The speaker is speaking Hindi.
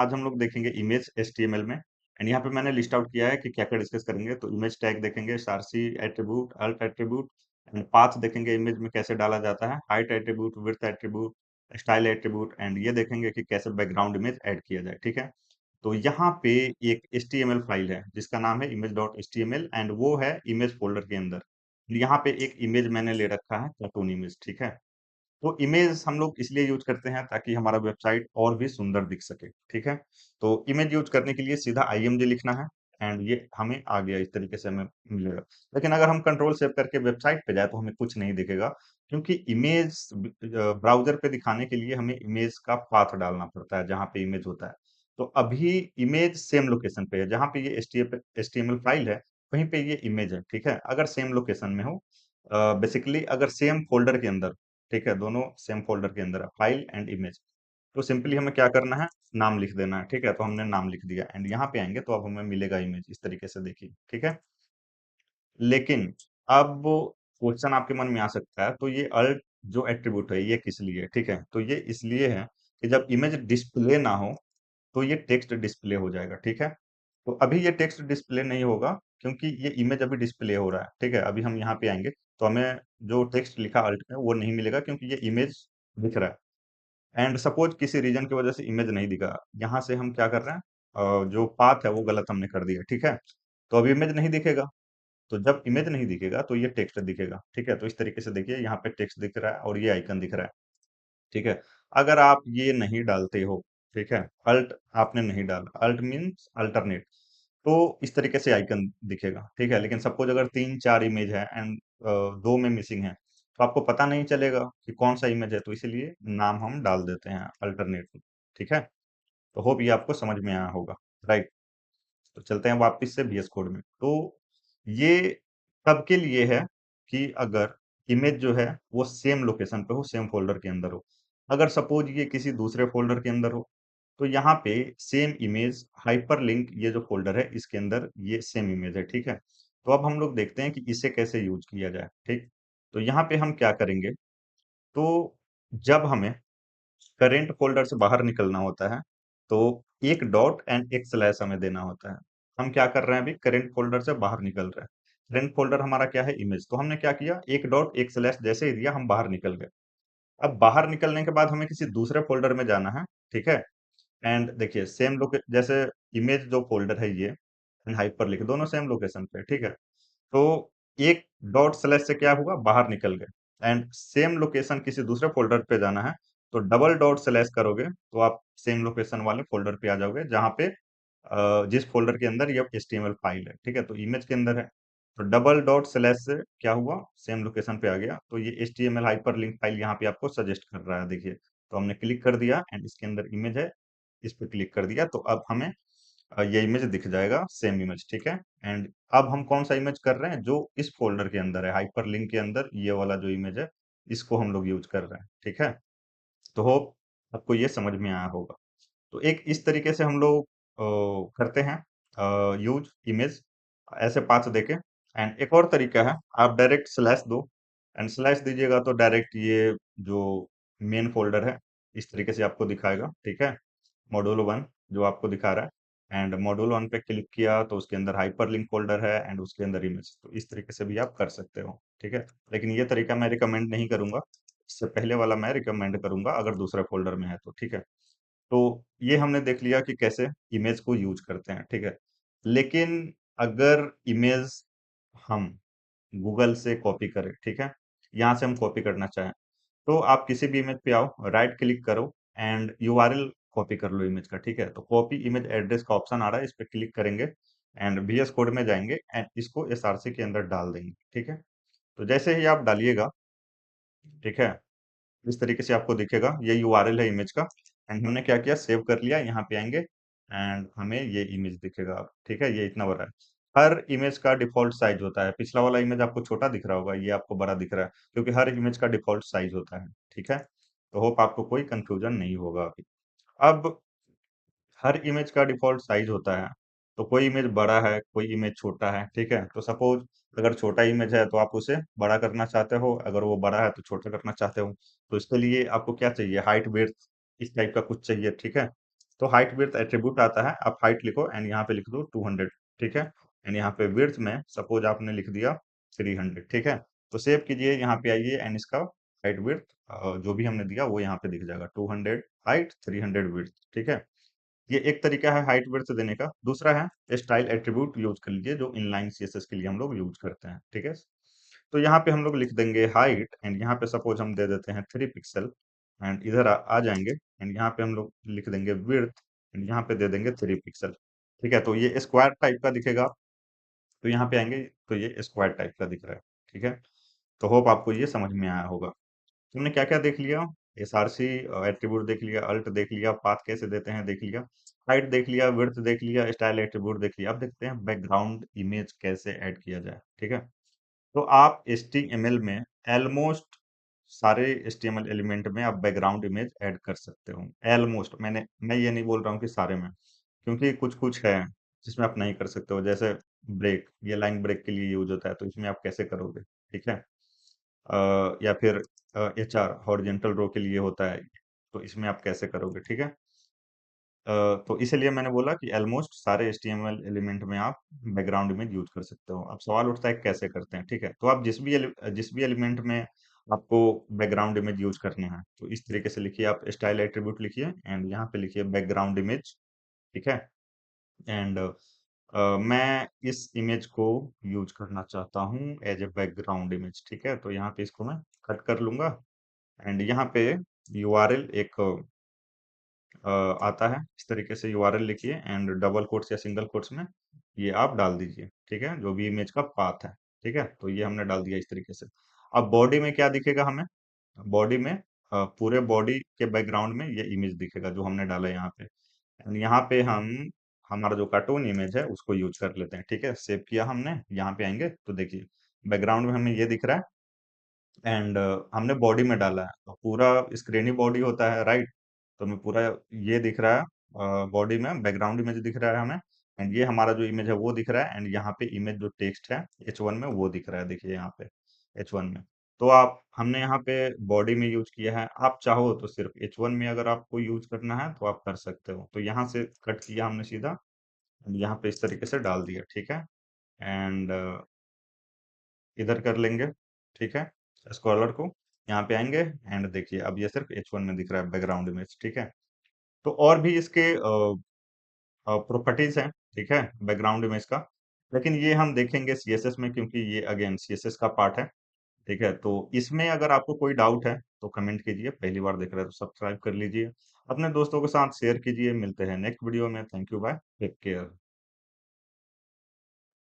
आज हम लोग देखेंगे इमेज एचटीएमएल में। एंड यहाँ पे मैंने लिस्ट आउट किया है कि क्या क्या डिस्कस करेंगे। तो इमेज टैग देखेंगे, src attribute, alt attribute and path देखेंगे इमेज में कैसे डाला जाता है, height attribute, width attribute, style attribute and ये देखेंगे कि कैसे बैकग्राउंड इमेज ऐड किया जाए। ठीक है, तो यहाँ पे एक एचटीएमएल फाइल है जिसका नाम है image dot H T M L and वो है इमेज फोल्डर के अंदर। यहाँ पे एक इमेज मैंने ले रखा है, कार्टून इमेज। ठीक है, तो इमेज हम लोग इसलिए यूज करते हैं ताकि हमारा वेबसाइट और भी सुंदर दिख सके। ठीक है, तो इमेज यूज करने के लिए सीधा आईएमजी लिखना है एंड ये हमें आ गया, इस तरीके से हमें मिलेगा। लेकिन अगर हम कंट्रोल सेव करके वेबसाइट पे जाए तो हमें कुछ नहीं दिखेगा, क्योंकि इमेज ब्राउजर पे दिखाने के लिए हमें इमेज का पाथ डालना पड़ता है जहां पे इमेज होता है। तो अभी इमेज सेम लोकेशन पे है जहां पे ये एचटीएमएल फाइल है, वहीं पे ये इमेज है। ठीक है, अगर सेम लोकेशन में हो, बेसिकली अगर सेम फोल्डर के अंदर, ठीक है, दोनों सेम फोल्डर के अंदर है, फाइल एंड इमेज, तो सिंपली हमें क्या करना है, नाम लिख देना है। ठीक है, तो हमने नाम लिख दिया एंड यहाँ पे आएंगे तो अब हमें मिलेगा इमेज इस तरीके से, देखिए। ठीक है, लेकिन अब क्वेश्चन आपके मन में आ सकता है, तो ये अल्ट जो एट्रीब्यूट है ये किस लिए है? ठीक है, तो ये इसलिए है कि जब इमेज डिस्प्ले ना हो तो ये टेक्स्ट डिस्प्ले हो जाएगा। ठीक है, तो अभी ये टेक्स्ट डिस्प्ले नहीं होगा क्योंकि ये इमेज अभी डिस्प्ले हो रहा है। ठीक है, अभी हम यहाँ पे आएंगे तो हमें जो टेक्स्ट लिखा अल्ट में वो नहीं मिलेगा क्योंकि ये इमेज दिख रहा है। एंड सपोज किसी रीजन की वजह से इमेज नहीं दिखा, यहाँ से हम क्या कर रहे हैं, जो पाथ है वो गलत हमने कर दिया। ठीक है, तो अभी इमेज नहीं दिखेगा, तो जब इमेज नहीं दिखेगा तो ये टेक्स्ट दिखेगा। ठीक है, तो इस तरीके से देखिए यहाँ पे टेक्स्ट दिख रहा है और ये आइकन दिख रहा है। ठीक है, अगर आप ये नहीं डालते हो, ठीक है, अल्ट आपने नहीं डाला, अल्ट मीन्स अल्टरनेट, तो इस तरीके से आइकन दिखेगा। ठीक है, लेकिन सपोज अगर 3 4 इमेज है एंड दो में मिसिंग है, तो आपको पता नहीं चलेगा कि कौन सा इमेज है, तो इसीलिए नाम हम डाल देते हैं अल्टरनेट। ठीक है, तो होप ये आपको समझ में आया होगा, राइट। तो चलते हैं वापस से VS कोड में। तो ये तब के लिए है कि अगर इमेज जो है वो सेम लोकेशन पे हो, सेम फोल्डर के अंदर हो। अगर सपोज ये किसी दूसरे फोल्डर के अंदर हो, तो यहाँ पे सेम इमेज हाइपरलिंक, ये जो फोल्डर है इसके अंदर ये सेम इमेज है। ठीक है, तो अब हम लोग देखते हैं कि इसे कैसे यूज किया जाए। ठीक, तो यहाँ पे हम क्या करेंगे, तो जब हमें करेंट फोल्डर से बाहर निकलना होता है, तो एक डॉट एंड एक स्लैश हमें देना होता है। हम क्या कर रहे हैं, अभी करेंट फोल्डर से बाहर निकल रहे हैं। करेंट फोल्डर हमारा क्या है, इमेज, तो हमने क्या किया, एक डॉट एक स्लैश जैसे ही दिया हम बाहर निकल गए। अब बाहर निकलने के बाद हमें किसी दूसरे फोल्डर में जाना है। ठीक है, एंड देखिए सेम लोके जैसे इमेज जो फोल्डर है ये एंड हाइपरलिंक दोनों सेम लोकेशन पे। ठीक है, तो एक डॉट स्लैश से क्या हुआ, बाहर निकल गए एंड सेम लोकेशन किसी दूसरे फोल्डर पे जाना है, तो डबल डॉट स्लैश करोगे तो आप सेम लोकेशन वाले फोल्डर पे आ जाओगे जहां पे जिस फोल्डर के अंदर ये HTML फाइल है। ठीक है, तो इमेज के अंदर है, तो डबल डॉट स्लैश से क्या हुआ, सेम लोकेशन पे आ गया, तो ये HTML हाइपरलिंक फाइल यहाँ पे आपको सजेस्ट कर रहा है। देखिए, तो हमने क्लिक कर दिया एंड इसके अंदर इमेज है, इस पे क्लिक कर दिया, तो अब हमें ये इमेज दिख जाएगा, सेम इमेज। ठीक है, एंड अब हम कौन सा इमेज कर रहे हैं, जो इस फोल्डर के अंदर है, हाइपरलिंक के अंदर ये वाला जो इमेज है, इसको हम लोग यूज कर रहे हैं। ठीक है, तो होप आपको ये समझ में आया होगा। तो एक इस तरीके से हम लोग करते हैं यूज इमेज, ऐसे पाथ देके। एंड एक और तरीका है, आप डायरेक्ट स्लैश दो एंड स्लैश दीजिएगा तो डायरेक्ट ये जो मेन फोल्डर है इस तरीके से आपको दिखाएगा। ठीक है, मॉड्यूल 1 जो आपको दिखा रहा है, एंड मॉड्यूल 1 पे क्लिक किया तो उसके अंदर हाइपरलिंक फोल्डर है एंड उसके अंदर इमेज, तो इस तरीके से भी आप कर सकते हो। ठीक है, लेकिन ये तरीका मैं रिकमेंड नहीं करूंगा, इससे पहले वाला मैं रिकमेंड करूंगा अगर दूसरे फोल्डर में है तो। ठीक है, तो ये हमने देख लिया कि कैसे इमेज को यूज करते हैं। ठीक है, लेकिन अगर इमेज हम गूगल से कॉपी करें, ठीक है, यहाँ से हम कॉपी करना चाहें, तो आप किसी भी इमेज पे आओ, राइट क्लिक करो एंड यूआरएल कॉपी कर लो इमेज का। ठीक है, तो कॉपी इमेज एड्रेस का ऑप्शन आ रहा है, इस पे क्लिक करेंगे एंड VS कोड में जाएंगे एंड इसको SRC के अंदर डाल देंगे। ठीक है, तो जैसे ही आप डालिएगा, ठीक है, इस तरीके से आपको दिखेगा, ये यूआरएल है इमेज का एंड हमने क्या किया, सेव कर लिया। यहाँ पे आएंगे एंड हमें ये इमेज दिखेगा अब। ठीक है, ये इतना बड़ा है। हर इमेज का डिफॉल्ट साइज होता है, पिछला वाला इमेज आपको छोटा दिख रहा होगा, ये आपको बड़ा दिख रहा है क्योंकि हर इमेज का डिफॉल्ट साइज होता है। ठीक है, तो होप आपको कोई कंफ्यूजन नहीं होगा अभी। अब हर इमेज का डिफॉल्ट साइज होता है, तो कोई इमेज बड़ा है, कोई इमेज छोटा है। ठीक है, तो सपोज अगर छोटा इमेज है तो आप उसे बड़ा करना चाहते हो, अगर वो बड़ा है तो छोटा करना चाहते हो, तो इसके लिए आपको क्या चाहिए, हाइट विड्थ इस टाइप का कुछ चाहिए। ठीक है, तो हाइट विड्थ एट्रीब्यूट आता है, आप हाइट लिखो एंड यहाँ पे लिख दो 200, ठीक है। एंड यहाँ पे विड्थ में सपोज आपने लिख दिया 300, ठीक है। तो सेव कीजिए, यहाँ पे आइए एंड इसका हाइट विड्थ जो भी हमने दिया वो यहाँ पे दिख जाएगा, 200 हाइट 300 विड्थ, ठीक है। ये एक तरीका है हाइट विड्थ देने का। दूसरा है स्टाइल एट्रीब्यूट यूज कर लीजिए, जो इनलाइन सीएसएस के लिए हम लोग यूज करते हैं, ठीक है। तो यहाँ पे हम लोग लिख देंगे हाइट एंड यहाँ पे सपोज हम दे देते हैं 3 पिक्सल एंड इधर आ जाएंगे एंड यहाँ पे हम लोग लिख देंगे विड्थ एंड यहाँ पे दे देंगे 3 पिक्सल, ठीक है। तो ये स्क्वायर टाइप का दिखेगा, तो यहाँ पे आएंगे तो ये स्क्वायर टाइप का दिख रहा है, ठीक है। तो होप आपको ये समझ में आया होगा। तुमने क्या क्या देख लिया, एसआरसी एट्रीब्यूट देख लिया, अल्ट देख लिया, पाथ कैसे देते हैं देख लिया, हाइट देख लिया, विड्थ देख लिया, स्टाइल एट्रीब्यूट देख लिया। अब देखते हैं बैकग्राउंड इमेज कैसे ऐड किया जाए, ठीक है। तो आप HTML में ऑलमोस्ट सारे HTML एलिमेंट में आप बैकग्राउंड इमेज ऐड कर सकते हो। ऑलमोस्ट मैं ये नहीं बोल रहा हूँ कि सारे में, क्योंकि कुछ कुछ है जिसमें आप नहीं कर सकते हो, जैसे ब्रेक, ये लाइन ब्रेक के लिए यूज होता है, तो इसमें आप कैसे करोगे, ठीक है। या फिर HR हॉरिजेंटल रो के लिए होता है, तो इसमें आप कैसे करोगे, ठीक है। तो इसलिए मैंने बोला कि ऑलमोस्ट सारे HTML एलिमेंट में आप बैकग्राउंड इमेज यूज कर सकते हो। अब सवाल उठता है कैसे करते हैं, ठीक है। तो आप जिस भी एलिमेंट में आपको बैकग्राउंड इमेज यूज करने हैं, तो इस तरीके से लिखिए, आप स्टाइल एट्रीब्यूट लिखिए एंड यहाँ पे लिखिए बैकग्राउंड इमेज, ठीक है। एंड मैं इस इमेज को यूज करना चाहता हूँ एज ए बैकग्राउंड इमेज, ठीक है। तो यहाँ पे इसको मैं कट कर लूंगा एंड यहाँ पे URL एक आता है, इस तरीके से URL लिखिए एंड डबल कोट्स या सिंगल कोट्स में ये आप डाल दीजिए, ठीक है, जो भी इमेज का पाथ है, ठीक है। तो ये हमने डाल दिया इस तरीके से। अब बॉडी में क्या दिखेगा हमें, बॉडी में पूरे बॉडी के बैकग्राउंड में ये इमेज दिखेगा जो हमने डाला है यहाँ पे। एंड यहाँ पे हम हमारा जो कार्टून इमेज है उसको यूज कर लेते हैं, ठीक है। सेव किया हमने, यहाँ पे आएंगे तो देखिए बैकग्राउंड में हमें ये दिख रहा है एंड हमने बॉडी में डाला है, तो पूरा स्क्रीन ही बॉडी होता है, राइट। तो हमें पूरा ये दिख रहा है, बॉडी में बैकग्राउंड इमेज दिख रहा है हमें एंड ये हमारा जो इमेज है वो दिख रहा है एंड यहाँ पे इमेज जो टेक्स्ट है H1 में वो दिख रहा है, देखिए यहाँ पे H1 में। तो आप हमने यहाँ पे बॉडी में यूज किया है, आप चाहो तो सिर्फ H1 में अगर आपको यूज करना है तो आप कर सकते हो। तो यहाँ से कट किया हमने सीधा, यहाँ पे इस तरीके से डाल दिया, ठीक है। एंड इधर कर लेंगे, ठीक है, स्क्रॉलर को यहाँ पे आएंगे एंड देखिए अब ये सिर्फ H1 में दिख रहा है बैकग्राउंड इमेज, ठीक है। तो और भी इसके प्रॉपर्टीज हैं, ठीक है, बैकग्राउंड इमेज का, लेकिन ये हम देखेंगे CSS में, क्योंकि ये अगेन CSS का पार्ट है, ठीक है। तो इसमें अगर आपको कोई डाउट है तो कमेंट कीजिए, पहली बार देख रहे हैं तो सब्सक्राइब कर लीजिए, अपने दोस्तों के साथ शेयर कीजिए। मिलते हैं नेक्स्ट वीडियो में। Thank you, bye, take care.